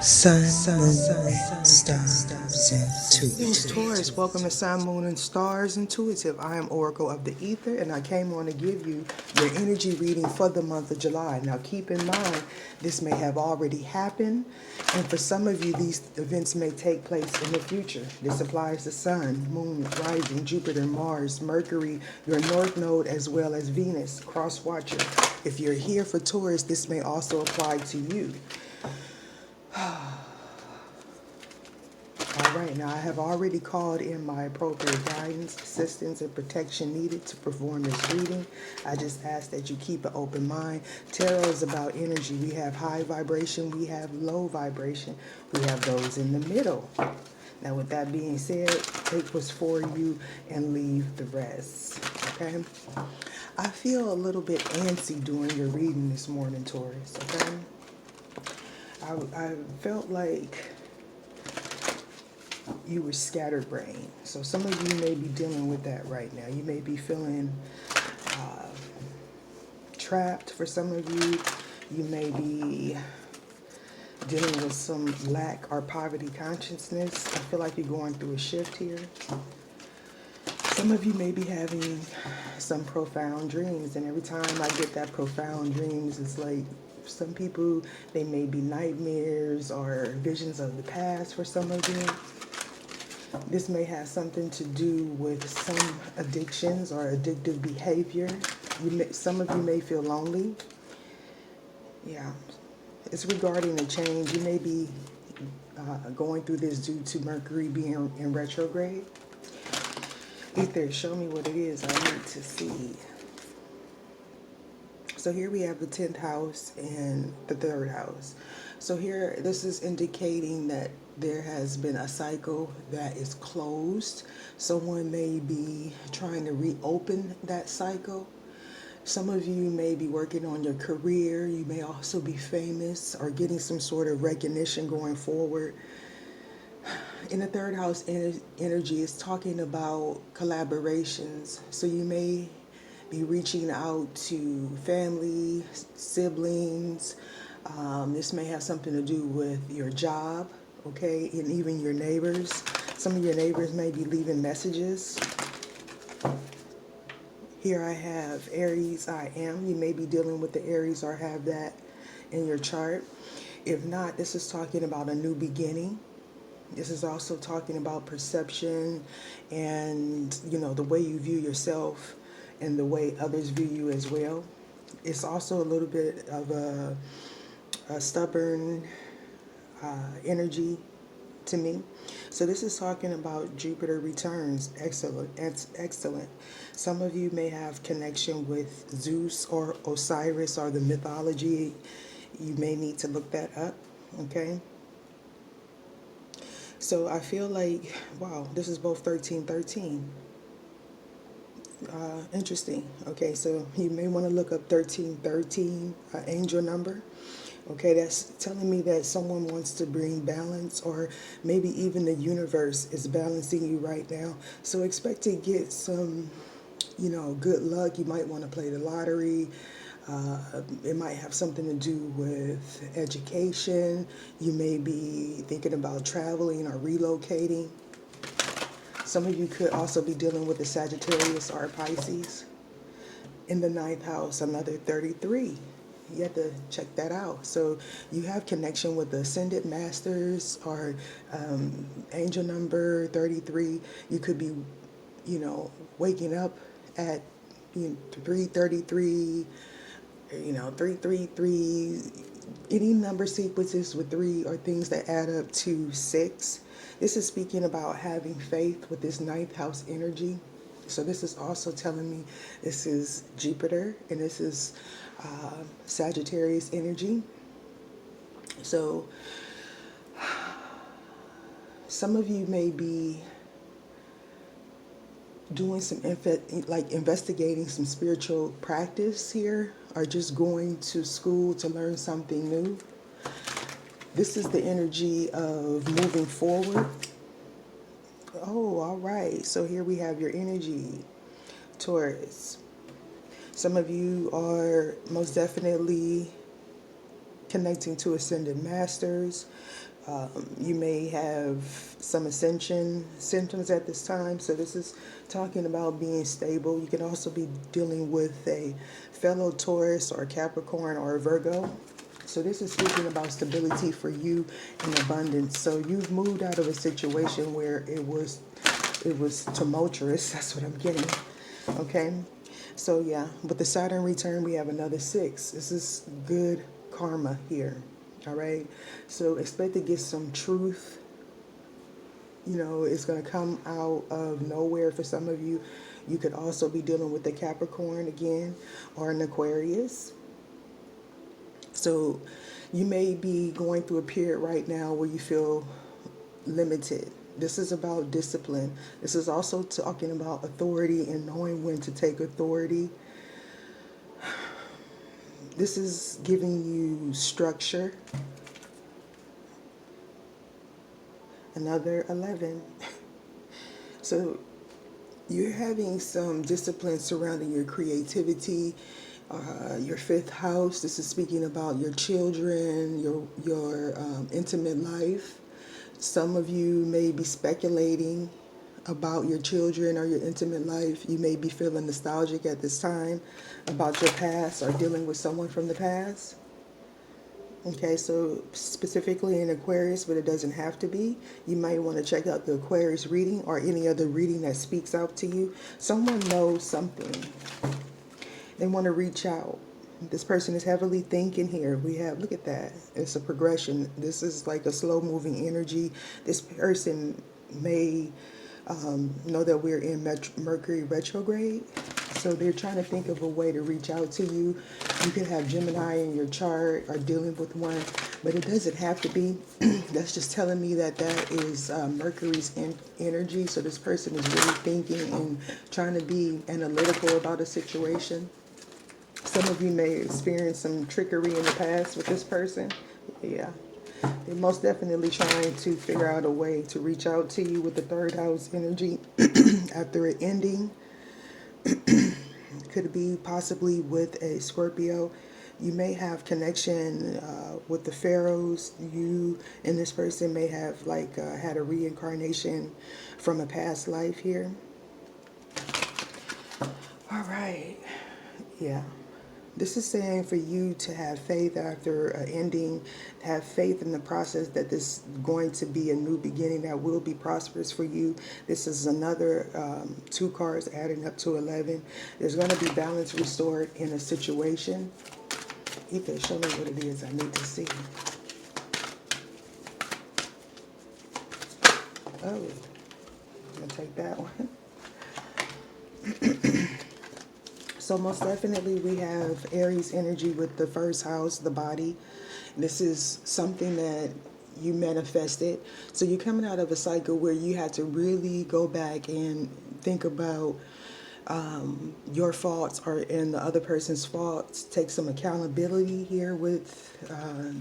Sun, moon, stars, Greetings, intuitive. Taurus. Welcome to Sun, Moon, and Stars Intuitive. I am Oracle of the Ether, and I came on to give you your energy reading for the month of July. Now, keep in mind, this may have already happened, and for some of you, these events may take place in the future. This applies to Sun, Moon, Rising, Jupiter, Mars, Mercury, your North Node, as well as Venus, Cross Watcher. If you're here for Taurus, this may also apply to you. All right, now I have already called in my appropriate guidance, assistance, and protection needed to perform this reading. I just ask that you keep an open mind. Tarot is about energy. We have high vibration, we have low vibration, we have those in the middle. Now, with that being said, take what's for you and leave the rest, okay? I feel a little bit antsy during your reading this morning, Taurus, okay? I felt like you were scatterbrained. So some of you may be dealing with that right now. You may be feeling trapped. For some of you, you may be dealing with some lack or poverty consciousness. I feel like you're going through a shift here. Some of you may be having some profound dreams, and every time I get that profound dreams, it's like some people, they may be nightmares or visions of the past for some of you. This may have something to do with some addictions or addictive behavior. Some of you may feel lonely. Yeah, it's regarding a change. You may be going through this due to Mercury being in retrograde. Ether, show me what it is I need to see. So here we have the 10th house and the 3rd house. So here, this is indicating that there has been a cycle that is closed. Someone may be trying to reopen that cycle. Some of you may be working on your career. You may also be famous or getting some sort of recognition going forward. In the 3rd house energy is talking about collaborations. So you may be reaching out to family, siblings. This may have something to do with your job, okay, and even your neighbors. Some of your neighbors may be leaving messages. Here I have Aries, I am. You may be dealing with the Aries or have that in your chart. If not, this is talking about a new beginning. This is also talking about perception and, the way you view yourself and the way others view you as well. It's also a little bit of a stubborn energy to me. So this is talking about Jupiter returns. Excellent. That's excellent. Some of you may have connection with Zeus or Osiris or the mythology. You may need to look that up, okay? So I feel like, wow, this is both 1313. Interesting. Okay, so you may want to look up 1313, angel number. Okay, that's telling me that someone wants to bring balance, or maybe even the universe is balancing you right now. So expect to get some, good luck. You might want to play the lottery. It might have something to do with education. You may be thinking about traveling or relocating. Some of you could also be dealing with the Sagittarius or Pisces. In the 9th house, another 33. You have to check that out. So you have connection with the Ascended Masters or angel number 33. You could be, waking up at 333, 333, any number sequences with 3 or things that add up to 6. This is speaking about having faith with this 9th house energy. So this is also telling me this is Jupiter and this is Sagittarius energy. So some of you may be doing some investigating some spiritual practice here, or just going to school to learn something new. This is the energy of moving forward. Oh, all right. So here we have your energy, Taurus. Some of you are most definitely connecting to ascended masters. You may have some ascension symptoms at this time. So this is talking about being stable. You can also be dealing with a fellow Taurus or Capricorn or Virgo. So this is speaking about stability for you and abundance. So you've moved out of a situation where it was tumultuous. That's what I'm getting. Okay. So yeah, with the Saturn return, we have another 6. This is good karma here. All right. So expect to get some truth. You know, it's going to come out of nowhere for some of you. You could also be dealing with the Capricorn again or an Aquarius. So you may be going through a period right now where you feel limited. This is about discipline. This is also talking about authority and knowing when to take authority. This is giving you structure. Another 11. So you're having some discipline surrounding your creativity, your 5th house. This is speaking about your children, your intimate life. Some of you may be speculating about your children or your intimate life. You may be feeling nostalgic at this time about your past or dealing with someone from the past. Okay, so specifically in Aquarius, but it doesn't have to be. You might want to check out the Aquarius reading or any other reading that speaks out to you. Someone knows something. They want to reach out. This person is heavily thinking here. We have, look at that. It's a progression. This is like a slow moving energy. This person may know that we're in Mercury retrograde. So they're trying to think of a way to reach out to you. You can have Gemini in your chart or dealing with one, but it doesn't have to be. That's just telling me that is Mercury's energy. So this person is really thinking and trying to be analytical about a situation. Some of you may experience some trickery in the past with this person. Yeah. They're most definitely trying to figure out a way to reach out to you with the 3rd house energy after it ending. Could be possibly with a Scorpio. You may have connection with the pharaohs. You and this person may have had a reincarnation from a past life here. All right. Yeah. This is saying for you to have faith after an ending, have faith in the process that this is going to be a new beginning that will be prosperous for you. This is another 2 cards adding up to 11. There's going to be balance restored in a situation. You can show me what it is I need to see. Oh, I'm going to take that one. So most definitely we have Aries energy with the 1st house, the body. This is something that you manifested. So you're coming out of a cycle where you had to really go back and think about your faults and the other person's faults. Take some accountability here with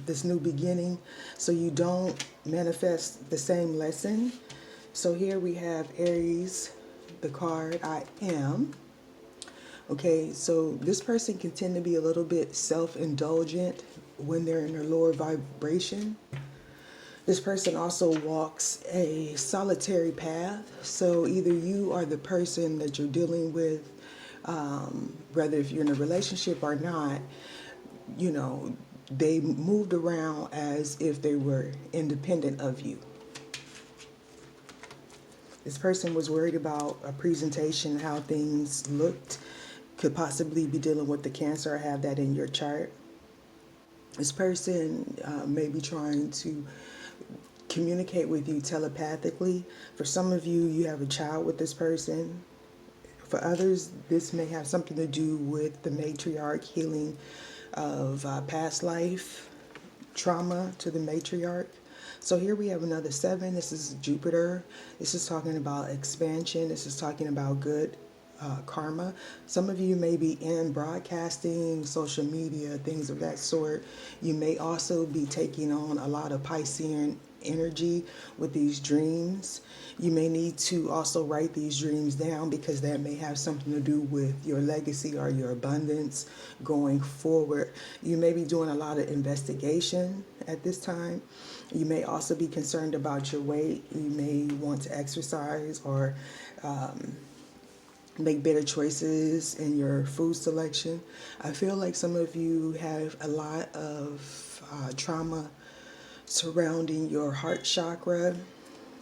this new beginning so you don't manifest the same lesson. So here we have Aries, the card I am. Okay, so this person can tend to be a little bit self-indulgent when they're in their lower vibration. This person also walks a solitary path. So either you are the person that you're dealing with, whether if you're in a relationship or not, you know, they moved around as if they were independent of you. This person was worried about a presentation, how things looked. Could possibly be dealing with the Cancer or have that in your chart. This person may be trying to communicate with you telepathically. For some of you, you have a child with this person. For others, this may have something to do with the matriarch, healing of past life, trauma to the matriarch. So here we have another 7. This is Jupiter. This is talking about expansion. This is talking about good karma. Some of you may be in broadcasting, social media, things of that sort. You may also be taking on a lot of Piscean energy with these dreams. You may need to also write these dreams down because that may have something to do with your legacy or your abundance going forward. You may be doing a lot of investigation at this time. You may also be concerned about your weight. You may want to exercise or make better choices in your food selection. I feel like some of you have a lot of trauma surrounding your heart chakra.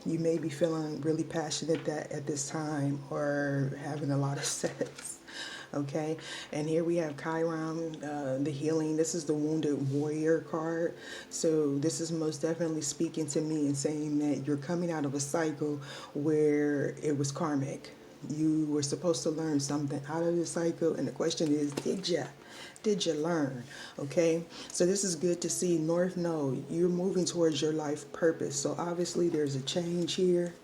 You may be feeling really passionate that at this time or having a lot of sex. Okay, and here we have Chiron, the healing. This is the wounded warrior card. So this is most definitely speaking to me and saying that you're coming out of a cycle where it was karmic. You were supposed to learn something out of the cycle, and the question is, did you? Did you learn? Okay, so this is good to see. North Node, you're moving towards your life purpose. So obviously there's a change here.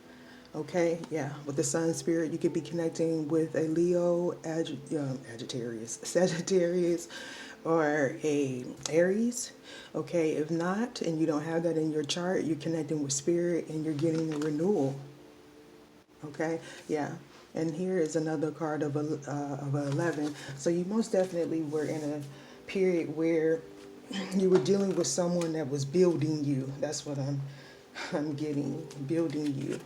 Okay, yeah, with the sun spirit, you could be connecting with a Leo, Sagittarius, or a Aries. Okay, if not, and you don't have that in your chart, you're connecting with spirit and you're getting a renewal. Okay, yeah. And here is another card of 11. So you most definitely were in a period where you were dealing with someone that was building you. That's what I'm getting, building you.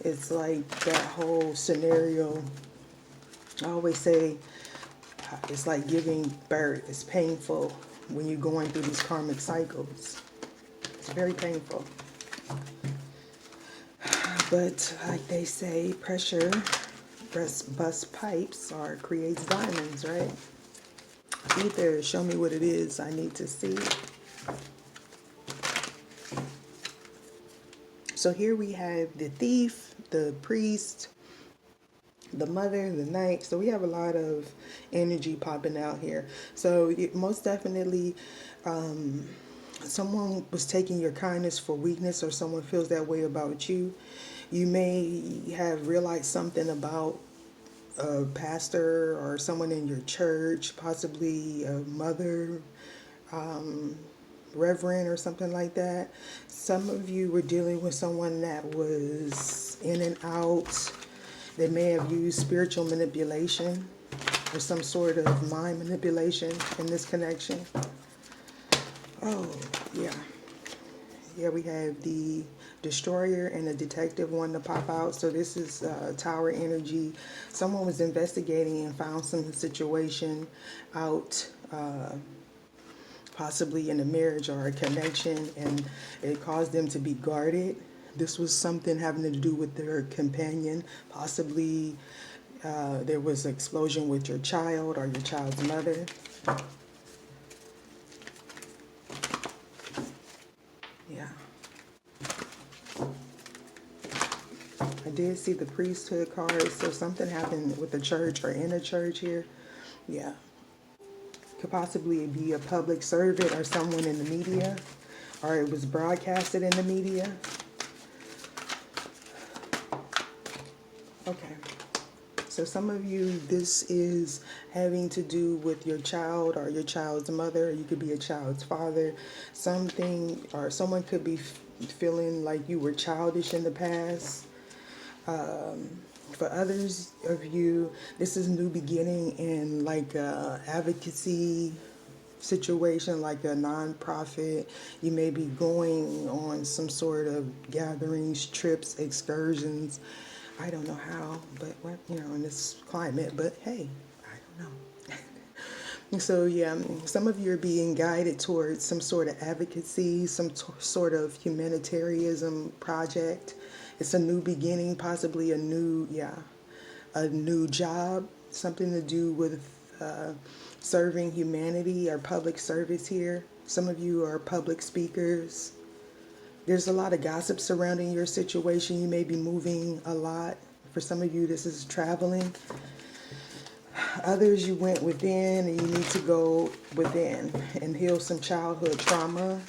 It's like that whole scenario. I always say it's like giving birth. It's painful when you're going through these karmic cycles. It's very painful. But like they say, pressure bust pipes or creates diamonds, right? Ether, show me what it is I need to see. So here we have the thief, the priest, the mother, the knight. So we have a lot of energy popping out here. So most definitely someone was taking your kindness for weakness, or someone feels that way about you. You may have realized something about a pastor or someone in your church, possibly a mother, reverend or something like that. Some of you were dealing with someone that was in and out. They may have used spiritual manipulation or some sort of mind manipulation in this connection. Oh, yeah. Yeah, we have the destroyer and the detective one to pop out. So this is tower energy. Someone was investigating and found some situation out, possibly in a marriage or a connection, and it caused them to be guarded. This was something having to do with their companion. Possibly there was an explosion with your child or your child's mother. Yeah. I did see the priesthood card, so something happened with the church or in a church here. Yeah. Could possibly be a public servant or someone in the media, or it was broadcasted in the media. Okay. So some of you, this is having to do with your child or your child's mother. You could be a child's father. Something, or someone could be feeling like you were childish in the past. For others of you, this is a new beginning in like a advocacy situation, like a nonprofit. You may be going on some sort of gatherings, trips, excursions. I don't know how, but what, in this climate, but hey, I don't know. So yeah, some of you are being guided towards some sort of advocacy, some sort of humanitarianism project. It's a new beginning, possibly a new job, something to do with serving humanity or public service here. Some of you are public speakers. There's a lot of gossip surrounding your situation. You may be moving a lot. For some of you, this is traveling. Others, you went within and you need to go within and heal some childhood trauma,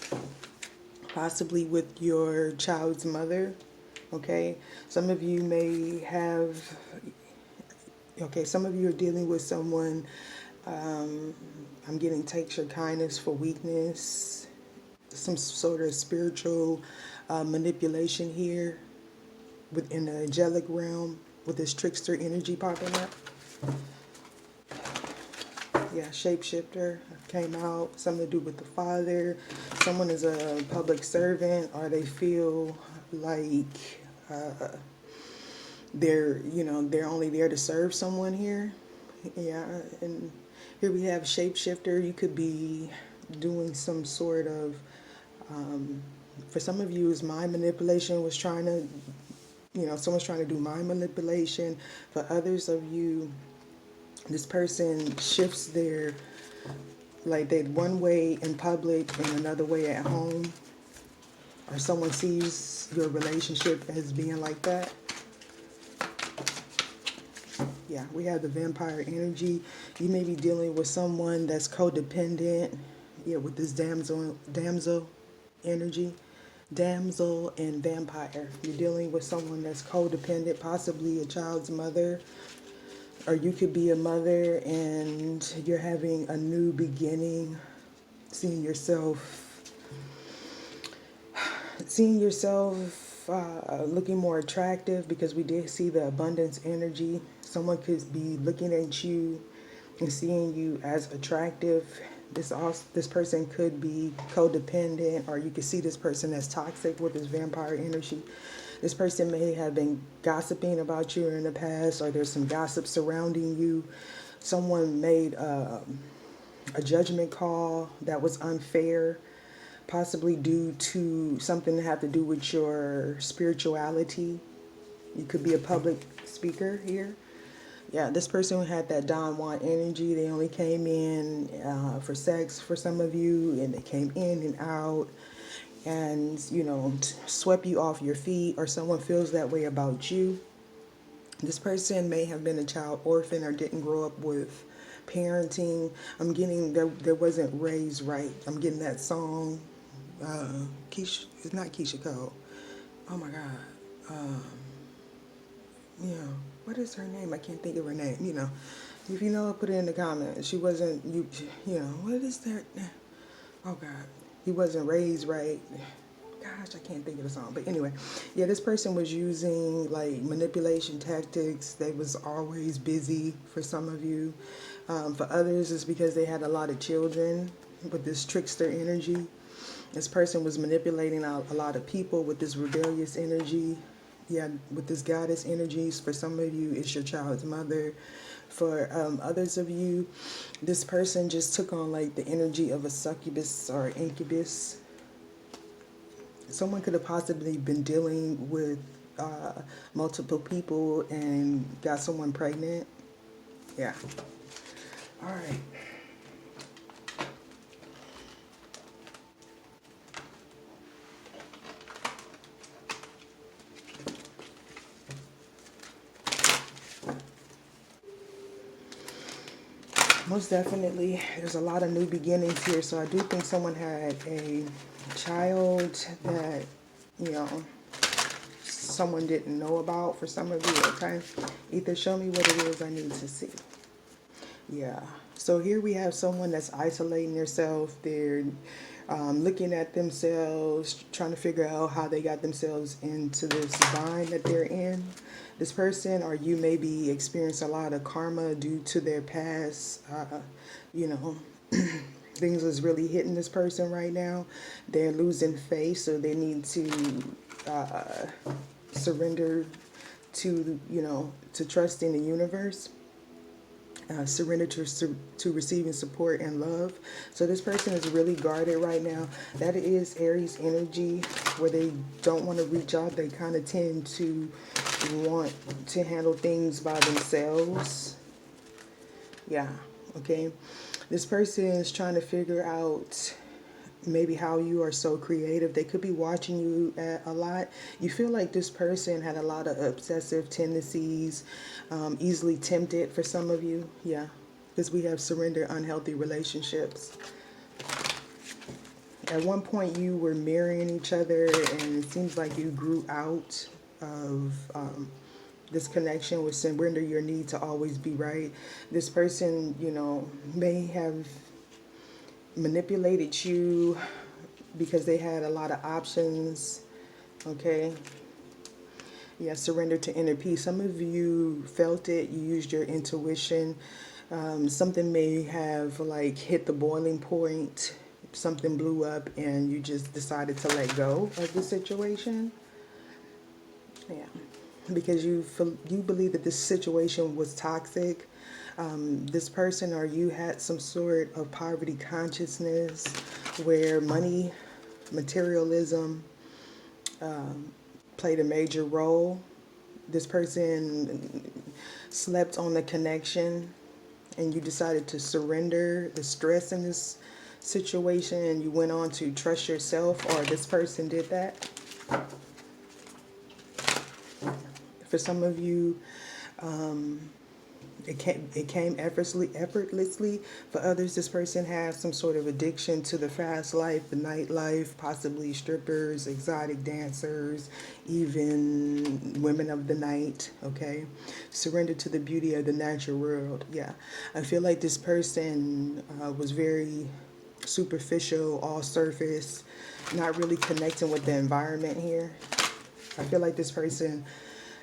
possibly with your child's mother. Okay, some of you may have, some of you are dealing with someone, I'm getting takes your kindness for weakness. some sort of spiritual manipulation here within the angelic realm with this trickster energy popping up. Yeah, shapeshifter came out, something to do with the father. Someone is a public servant, or they feel like they're only there to serve someone here. Yeah, and here we have shapeshifter. You could be doing some sort of, for some of you, is mind manipulation. Was trying to, someone's trying to do mind manipulation. For others of you, this person shifts their, like they one way in public and another way at home, or someone sees your relationship as being like that. Yeah, we have the vampire energy. You may be dealing with someone that's codependent. Yeah, with this damsel energy. Damsel and vampire. You're dealing with someone that's codependent, possibly a child's mother. Or you could be a mother and you're having a new beginning, seeing yourself looking more attractive, because we did see the abundance energy. Someone could be looking at you and seeing you as attractive. This person could be codependent, or you could see this person as toxic with this vampire energy. This person may have been gossiping about you in the past, or there's some gossip surrounding you. Someone made a judgment call that was unfair, possibly due to something that had to do with your spirituality. You could be a public speaker here. Yeah, this person had that Don Juan energy. They only came in for sex for some of you, and they came in and out and, swept you off your feet, or someone feels that way about you. This person may have been a child orphan or didn't grow up with parenting. I'm getting, there wasn't raised right. I'm getting that song. Keisha, it's not Keisha Cole. Oh my God. What is her name? I can't think of her name. If you know, put it in the comments. She wasn't, what is that? Oh God. He wasn't raised right. Gosh, I can't think of the song. But anyway, yeah, this person was using like manipulation tactics. They was always busy for some of you. For others, it's because they had a lot of children with this trickster energy. This person was manipulating a lot of people with this rebellious energy. Yeah, with this goddess energies. For some of you, it's your child's mother. For others of you, this person just took on like the energy of a succubus or incubus. Someone could have possibly been dealing with multiple people and got someone pregnant. Yeah. All right. Most definitely, there's a lot of new beginnings here. So I do think someone had a child that, someone didn't know about for some of you, okay? Ether, show me what it is I need to see. Yeah. So here we have someone that's isolating themselves. They're looking at themselves, trying to figure out how they got themselves into this bind that they're in. This person or you may be experiencing a lot of karma due to their past, things is really hitting this person right now. They're losing faith, so they need to surrender to, to trust in the universe. Surrender to receiving support and love. So this person is really guarded right now. That is Aries energy, where they don't want to reach out. They kind of tend to want to handle things by themselves. Yeah, okay. This person is trying to figure out maybe how you are so creative. They could be watching you a lot. You feel like this person had a lot of obsessive tendencies, easily tempted for some of you. Yeah, because we have surrender unhealthy relationships. At one point you were marrying each other, and it seems like you grew out of this connection with surrender your need to always be right. This person, may have manipulated you because they had a lot of options. Okay. Yeah, surrender to inner peace. Some of you felt it. You used your intuition. Something may have like hit the boiling point. Something blew up and you just decided to let go of the situation. Yeah, because you believe that this situation was toxic. This person or you had some sort of poverty consciousness where money, materialism played a major role. This person slept on the connection and you decided to surrender the stress in this situation and you went on to trust yourself, or this person did that. For some of you, it came effortlessly. For others, this person has some sort of addiction to the fast life, the nightlife, possibly strippers, exotic dancers, even women of the night. Okay, surrender to the beauty of the natural world. Yeah, I feel like this person was very superficial, all surface, not really connecting with the environment here. I feel like this person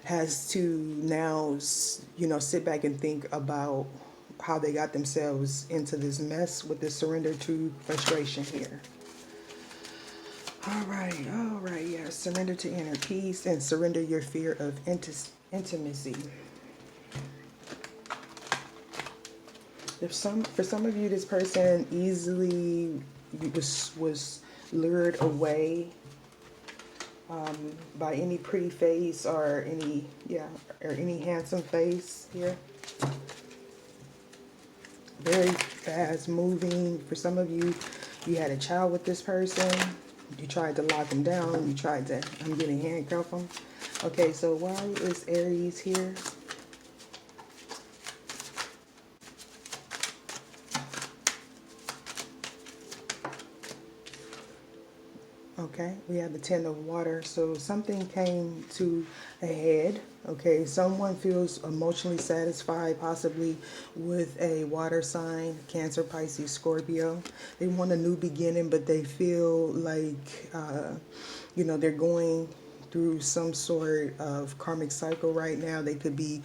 has to now, sit back and think about how they got themselves into this mess with this surrender to frustration here. All right, yeah. Surrender to inner peace and surrender your fear of intimacy. For some of you, this person easily was lured away by any pretty face or any handsome face here. Very fast moving. For some of you, you had a child with this person. You tried to lock them down. I'm getting handcuff them. Okay, so why is Aries here? Okay, we have the Ten of Water. So something came to a head. Okay, someone feels emotionally satisfied, possibly with a water sign, Cancer, Pisces, Scorpio. They want a new beginning, but they feel like, they're going through some sort of karmic cycle right now. They could be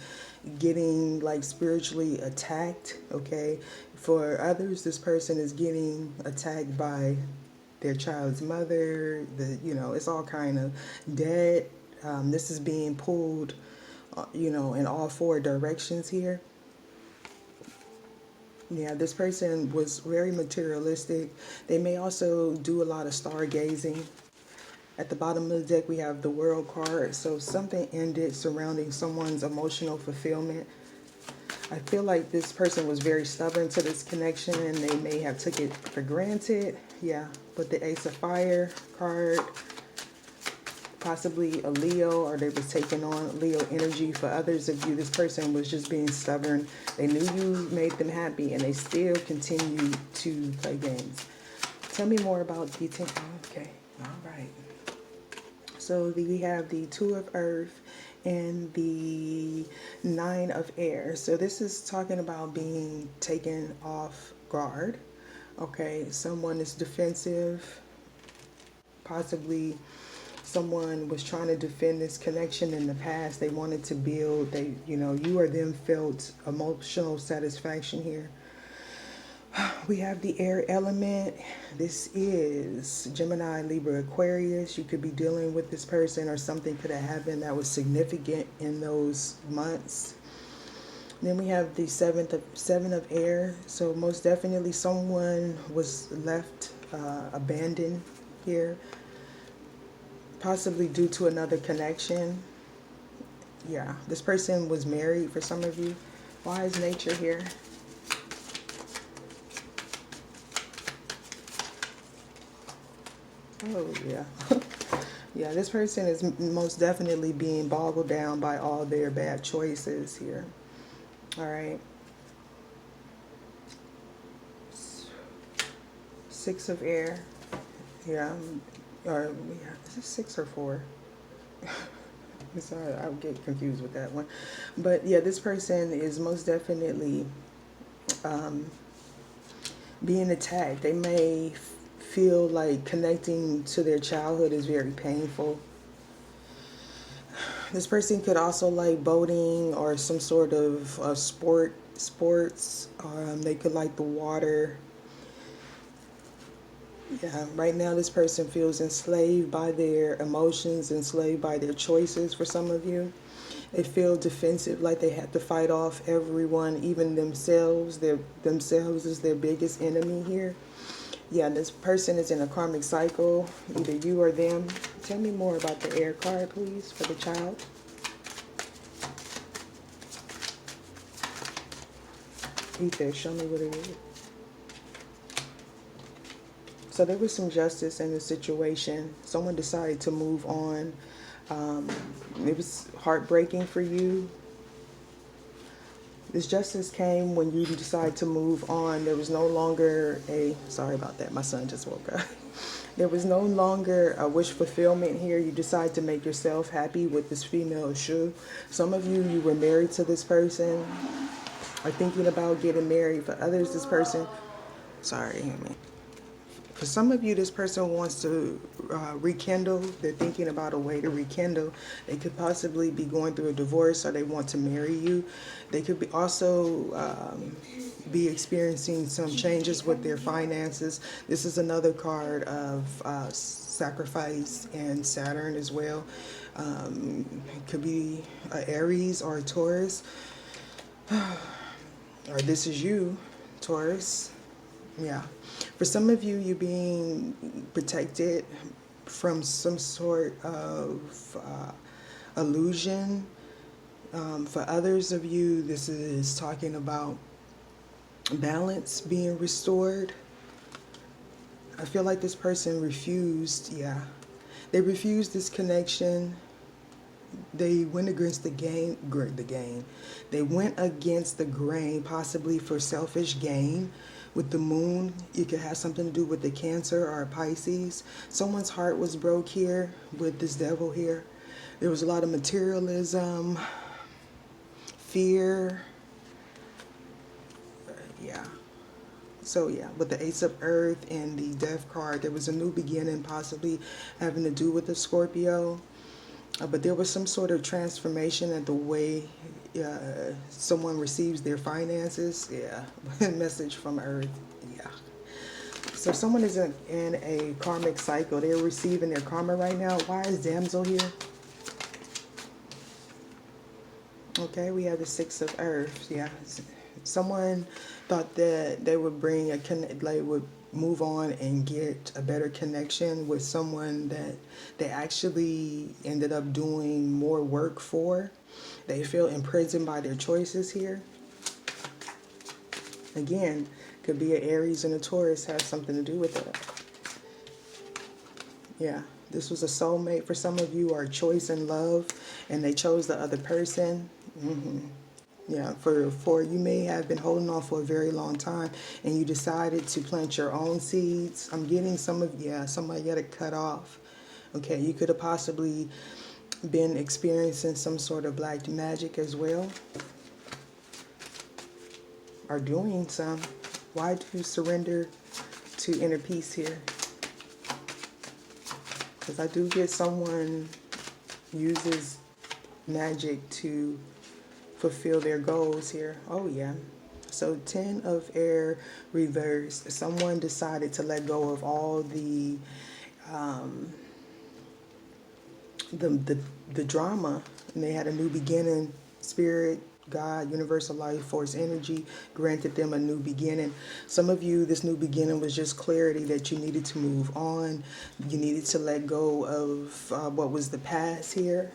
getting like spiritually attacked. Okay, for others, this person is getting attacked by their child's mother. It's all kind of dead. This is being pulled, in all four directions here. Yeah, this person was very materialistic. They may also do a lot of stargazing. At the bottom of the deck, we have the World card. So something ended surrounding someone's emotional fulfillment. I feel like this person was very stubborn to this connection and they may have took it for granted. Yeah, but the Ace of Fire card, possibly a Leo, or they was taking on Leo energy. For others of you, this person was just being stubborn. They knew you made them happy and they still continue to play games. Tell me more about the okay, all right. So we have the Two of Earth and the Nine of Air. So this is talking about being taken off guard. Okay, someone is defensive. Possibly someone was trying to defend this connection in the past. They wanted to build. You or them felt emotional satisfaction here. We have the air element. This is Gemini, Libra, Aquarius. You could be dealing with this person or something could have happened that was significant in those months. Then we have the seven of air. So most definitely someone was left abandoned here, possibly due to another connection. Yeah, this person was married for some of you. Why is nature here? Oh, yeah. Yeah, this person is most definitely being boggled down by all their bad choices here. All right. Six of air. Yeah. Or, is this 6 or 4? Sorry, I'll get confused with that one. But yeah, this person is most definitely being attacked. They may feel like connecting to their childhood is very painful. This person could also like boating or some sort of sports. They could like the water. Yeah, right now this person feels enslaved by their emotions, enslaved by their choices for some of you. They feel defensive, like they have to fight off everyone, even themselves. Themselves is their biggest enemy here. Yeah, this person is in a karmic cycle, either you or them. Tell me more about the air card, please, for the child. Ether, show me what it is. So there was some justice in the situation. Someone decided to move on. It was heartbreaking for you. This justice came when you decided to move on. There was no longer sorry about that, my son just woke up. There was no longer a wish fulfillment here. You decided to make yourself happy with this female Shu. Some of you were married to this person, are thinking about getting married. For others, this person, for some of you, this person wants to rekindle. They're thinking about a way to rekindle. They could possibly be going through a divorce, or they want to marry you. They could be also be experiencing some changes with their finances. This is another card of sacrifice and Saturn as well. It could be an Aries or a Taurus. Or this is you, Taurus. Yeah. For some of you, you're being protected from some sort of illusion. For others of you, this is talking about balance being restored. I feel like this person refused, they refused this connection. They went against the game. They went against the grain, possibly for selfish gain. With the moon, you could have something to do with the Cancer or Pisces. Someone's heart was broke here with this devil here. There was a lot of materialism, fear. So with the Ace of Earth and the Death card, there was a new beginning, possibly having to do with the Scorpio. But there was some sort of transformation at the way someone receives their finances. Message from Earth. So someone is in a karmic cycle. They're receiving their karma right now. Why is Damsel here? Okay, we have the Six of Earth. Someone thought that they would would move on and get a better connection with someone that they actually ended up doing more work for. They feel imprisoned by their choices here. Again, could be an Aries and a Taurus, have something to do with it. This was a soulmate for some of you, or a choice in love, and they chose the other person. For you may have been holding on for a very long time, and you decided to plant your own seeds. I'm getting somebody got it cut off. Okay, you could have possibly been experiencing some sort of black magic as well, or doing some. Why do you surrender to inner peace here? Because I do get someone uses magic to fulfill their goals here. So 10 of air reversed. Someone decided to let go of all the drama, and they had a new beginning. Spirit, God, universal life force energy granted them a new beginning. Some of you, this new beginning was just clarity that you needed to move on. You needed to let go of what was the past here.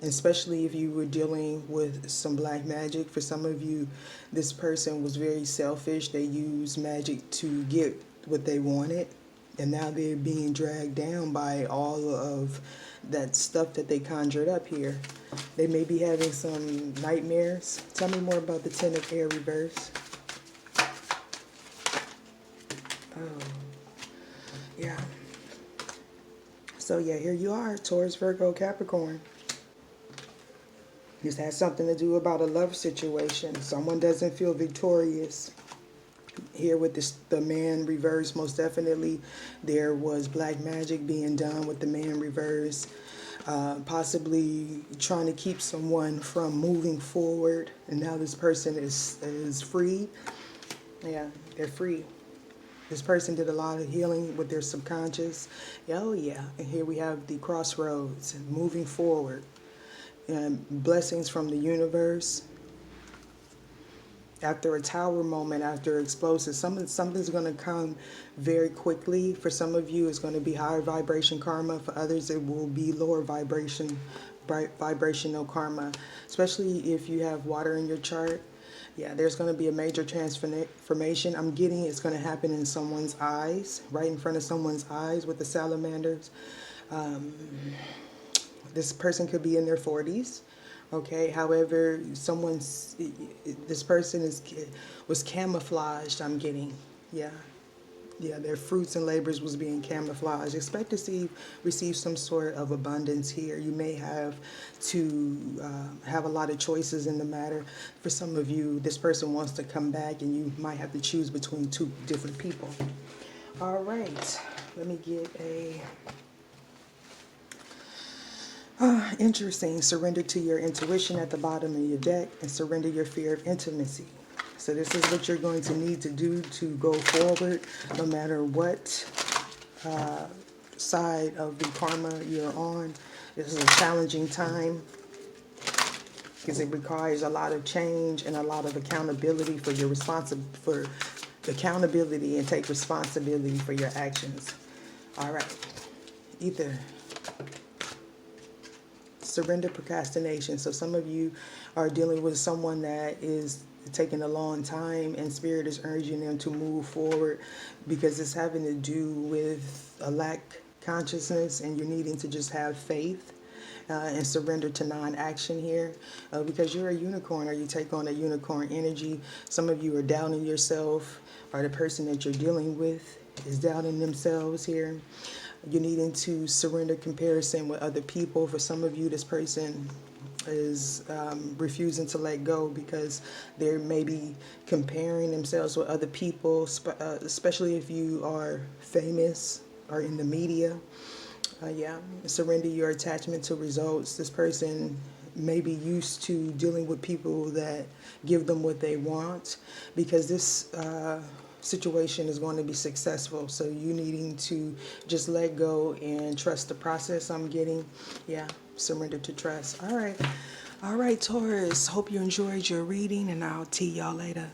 Especially if you were dealing with some black magic. For some of you, this person was very selfish. They used magic to get what they wanted, and now they're being dragged down by all of that stuff that they conjured up here. They may be having some nightmares. Tell me more about the 10 of air reverse. So here you are, Taurus, Virgo, Capricorn. This has something to do about a love situation. Someone doesn't feel victorious. Here with this, the man reverse, most definitely there was black magic being done with the man reverse. Possibly trying to keep someone from moving forward, and now this person is free. Yeah, they're free. This person did a lot of healing with their subconscious. Oh yeah, and here we have the crossroads, moving forward, and blessings from the universe. After a tower moment, after explosive, something's going to come very quickly. For some of you, it's going to be higher vibration karma. For others, it will be lower vibrational karma, especially if you have water in your chart. Yeah, there's going to be a major transformation. I'm getting it's going to happen in someone's eyes, right in front of someone's eyes with the salamanders. This person could be in their 40s. Okay, however, this person was camouflaged, I'm getting. Yeah. Yeah, their fruits and labors was being camouflaged. Expect to receive some sort of abundance here. You may have to have a lot of choices in the matter. For some of you, this person wants to come back and you might have to choose between two different people. All right, let me get a... interesting. Surrender to your intuition at the bottom of your deck and surrender your fear of intimacy. So this is what you're going to need to do to go forward, no matter what side of the karma you're on. This is a challenging time because it requires a lot of change and a lot of accountability for your accountability and take responsibility for your actions. All right, Ether. Surrender procrastination. So some of you are dealing with someone that is taking a long time and spirit is urging them to move forward because it's having to do with a lack consciousness and you're needing to just have faith and surrender to non-action here because you're a unicorn or you take on a unicorn energy. Some of you are doubting yourself or the person that you're dealing with is doubting themselves here. You're needing to surrender comparison with other people. For some of you, this person is refusing to let go because they're maybe comparing themselves with other people, especially if you are famous or in the media. Yeah, surrender your attachment to results. This person may be used to dealing with people that give them what they want because this situation is going to be successful. So you needing to just let go and trust the process. I'm getting, yeah, surrender to trust. All right, Taurus. Hope you enjoyed your reading, and I'll see y'all later.